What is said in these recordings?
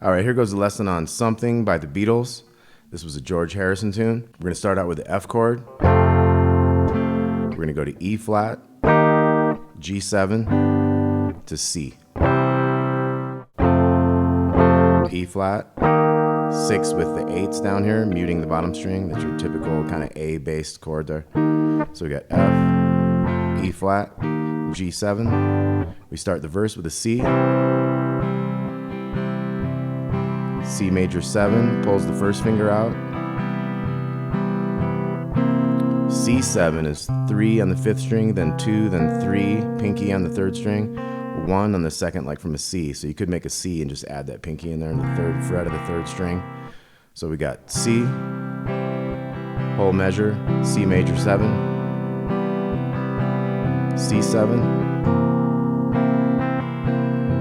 All right, here goes the lesson on Something by the Beatles. This was a George Harrison tune. We're going to start out with the F chord. We're going to go to E flat, G7 to C. E flat, 6 with the 8s down here, muting the bottom string. That's your typical kind of A-based chord there. So we got F, E flat, G7. We start the verse with a C. C major 7, pulls the first finger out. C7 is 3 on the 5th string, then 2, then 3, pinky on the 3rd string, 1 on the 2nd, like from a C. So you could make a C and just add that pinky in there in the 3rd fret of the 3rd string. So we got C, whole measure, C major 7, C7,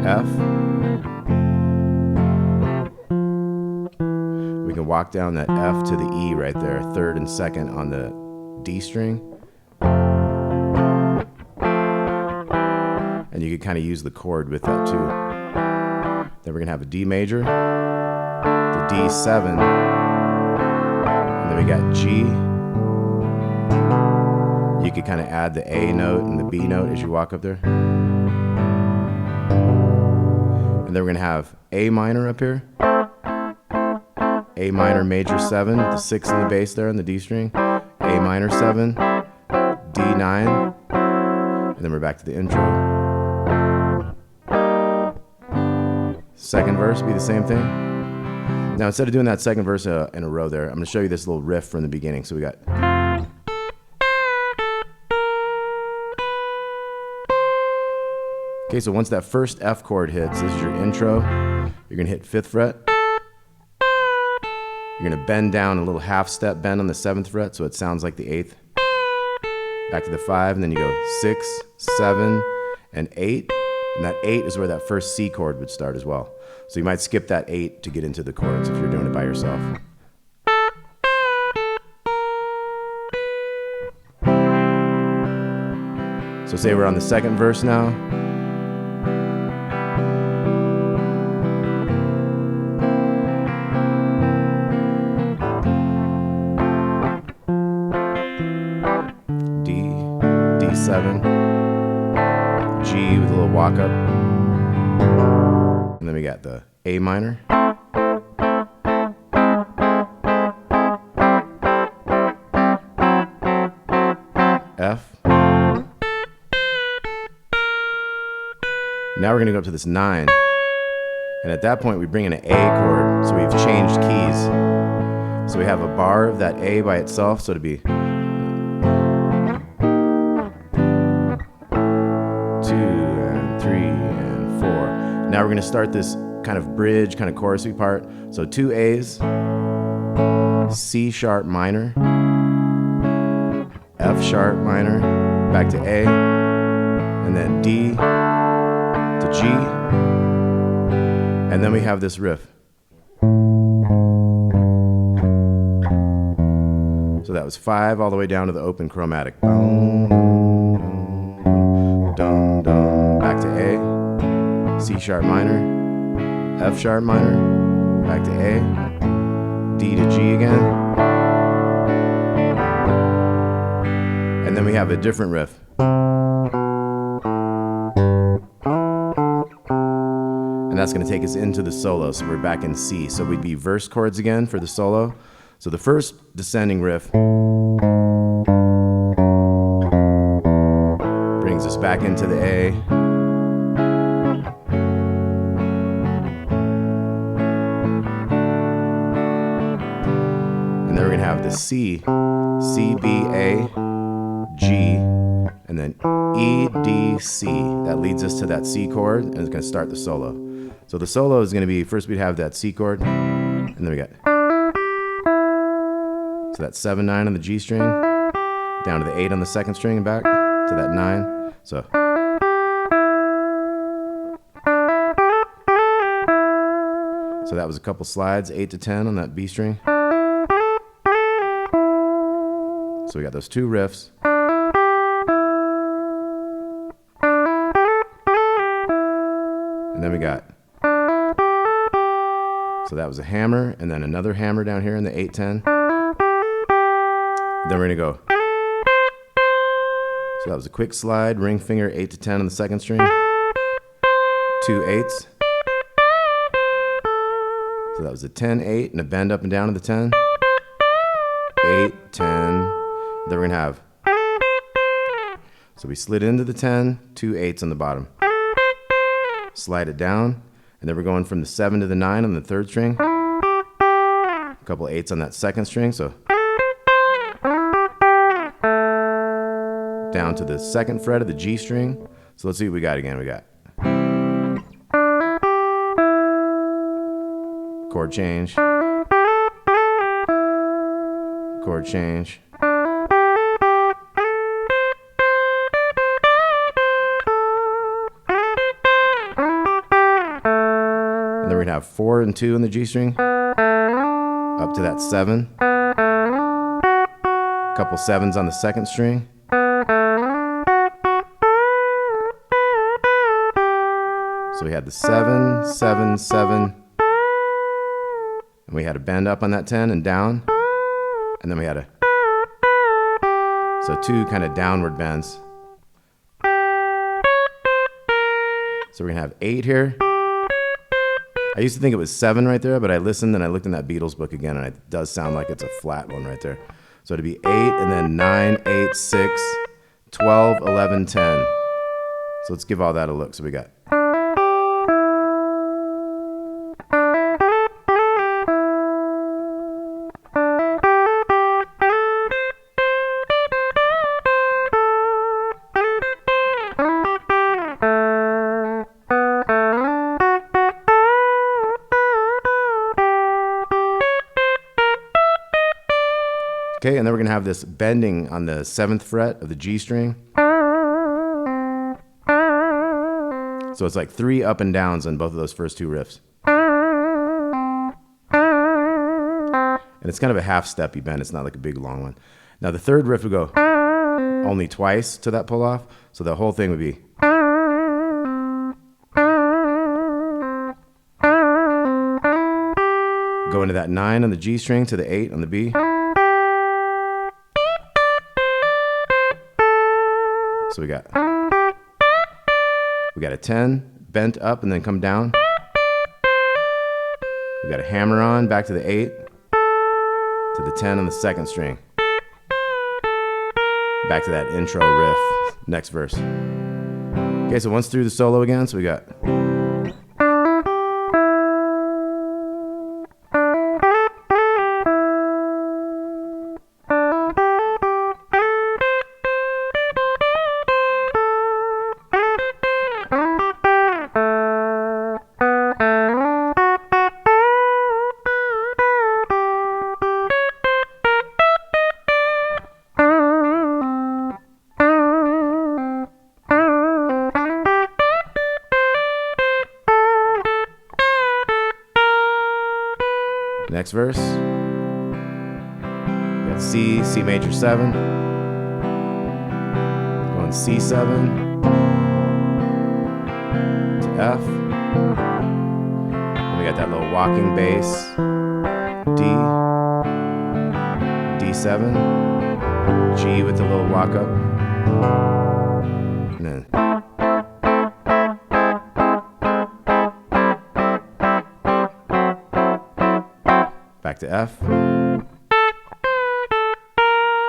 F. We can walk down that F to the E right there, 3rd and 2nd on the D string. And you can kind of use the chord with that too. Then we're going to have a D major, the D7, and then we got G. You could kind of add the A note and the B note as you walk up there. And then we're going to have A minor up here. A minor major 7, the 6 in the bass there on the D string. A minor 7, D9, and then we're back to the intro. Second verse be the same thing. Now instead of doing that second verse in a row there, I'm going to show you this little riff from the beginning. So we got. Okay, so once that first F chord hits, this is your intro. You're going to hit 5th fret. You're going to bend down a little half step bend on the 7th fret so it sounds like the 8th. Back to the 5, and then you go 6, 7, and 8. And that 8 is where that first C chord would start as well. So you might skip that 8 to get into the chords if you're doing it by yourself. So say we're on the 2nd verse now. D7, G with a little walk up, and then we got the A minor, F. Now we're going to go up to this 9, and at that point we bring in an A chord, so we've changed keys. So we have a bar of that A by itself, so it'd be 2 and 3 and 4. Now we're going to start this kind of bridge, kind of chorusy part. So 2 A's, C sharp minor, F sharp minor, back to A, and then D to G, and then we have this riff. So that was 5 all the way down to the open chromatic. Back to A, C sharp minor, F sharp minor, back to A, D to G again. And then we have a different riff. And that's going to take us into the solo, so we're back in C. So we'd be verse chords again for the solo. So the first descending riff brings us back into the A. And then we're going to have the C, C, B, A, G, and then E, D, C. That leads us to that C chord, and it's going to start the solo. So the solo is going to be, first we'd have that C chord, and then we got, so that 7, 9 on the G string, down to the 8 on the 2nd string and back to that 9. So that was a couple slides, 8 to 10 on that B string. So we got those 2 riffs. And then we got So that was a hammer, and then another hammer down here in the 8-10. Then we're gonna go. So that was a quick slide, ring finger, 8 to 10 on the second string, 2 8s. So that was a 10-8 and a bend up and down to the 10, 8 10. Then we're gonna have. So we slid into the 10, 2 8s on the bottom, slide it down, and then we're going from the 7 to the 9 on the third string, a couple 8s on that second string, so down to the second fret of the G string. So let's see what we got again. We got chord change, chord change, and then we're gonna have 4 and 2 in the G string, up to that 7, a couple 7s on the second string, so we had the 7, 7, 7, and we had a bend up on that 10 and down, and then we had so 2 kind of downward bends. So we're gonna have 8 here. I used to think it was 7 right there, but I listened and I looked in that Beatles book again, and it does sound like it's a flat one right there. So it'd be 8 and then 9, 8, 6, 12, 11, 10. So let's give all that a look. So we got. Okay, and then we're gonna have this bending on the 7th fret of the G string. So it's like 3 up and downs on both of those first 2 riffs. And it's kind of a half steppy bend, it's not like a big long one. Now the third riff would go only twice to that pull off, so the whole thing would be. Go into that 9 on the G string to the 8 on the B. So we got a 10 bent up and then come down. We got a hammer on back to the 8 to the 10 on the second string. Back to that intro riff, next verse. Okay, so once through the solo again, so we got. Next verse, we got C, C major 7, going C7 to F, and we got that little walking bass, D, D7, G with the little walk up, and then back to F.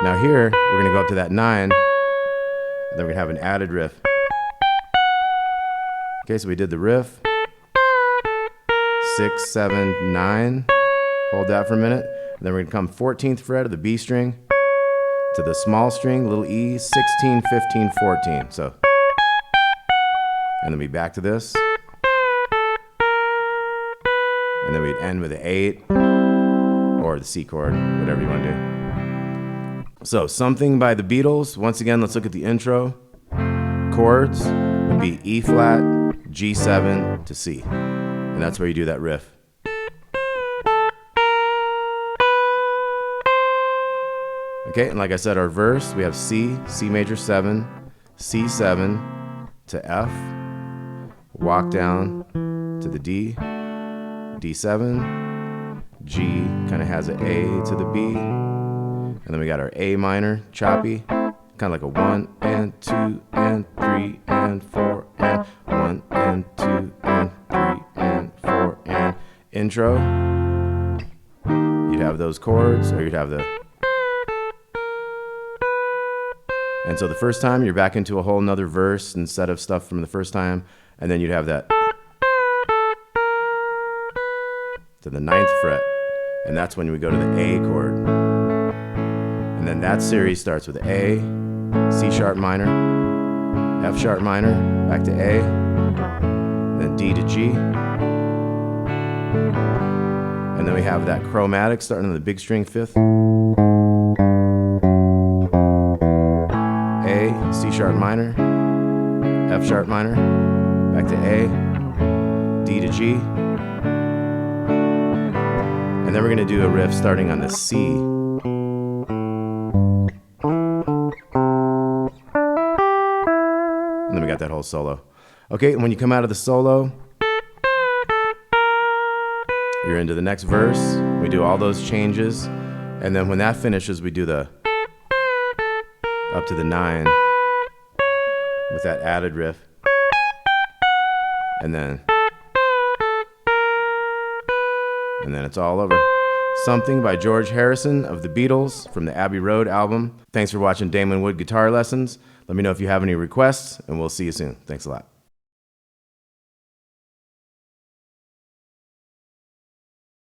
Now here, we're gonna go up to that 9, and then we're gonna have an added riff. Okay, so we did the riff, 6, 7, 9, hold that for a minute, and then we're gonna come 14th fret of the B string to the small string, little E, 16, 15, 14, so. And then we back to this. And then we'd end with an 8. Or the C chord, whatever you want to do. So, Something by the Beatles. Once again, let's look at the intro. Chords would be E flat, G7 to C. And that's where you do that riff. Okay, and like I said, our verse, we have C, C major 7, C7 to F, walk down to the D, D7, G kind of has an A to the B. And then we got our A minor, choppy, kind of like a 1 and 2 and 3 and 4 and 1 and 2 and 3 and 4 and intro. You'd have those chords, or you'd have the... And so the first time, you're back into a whole nother verse instead of stuff from the first time, and then you'd have that to the 9th fret, and that's when we go to the A chord. And then that series starts with A, C sharp minor, F sharp minor, back to A, then D to G. And then we have that chromatic starting on the big string 5th. A, C sharp minor, F sharp minor, back to A, D to G. And then we're going to do a riff starting on the C. And then we got that whole solo. Okay, and when you come out of the solo, you're into the next verse. We do all those changes. And then when that finishes, we do the up to the 9 with that added riff. And then it's all over. Something by George Harrison of the Beatles from the Abbey Road album. Thanks for watching Damon Wood Guitar Lessons. Let me know if you have any requests, and we'll see you soon. Thanks a lot.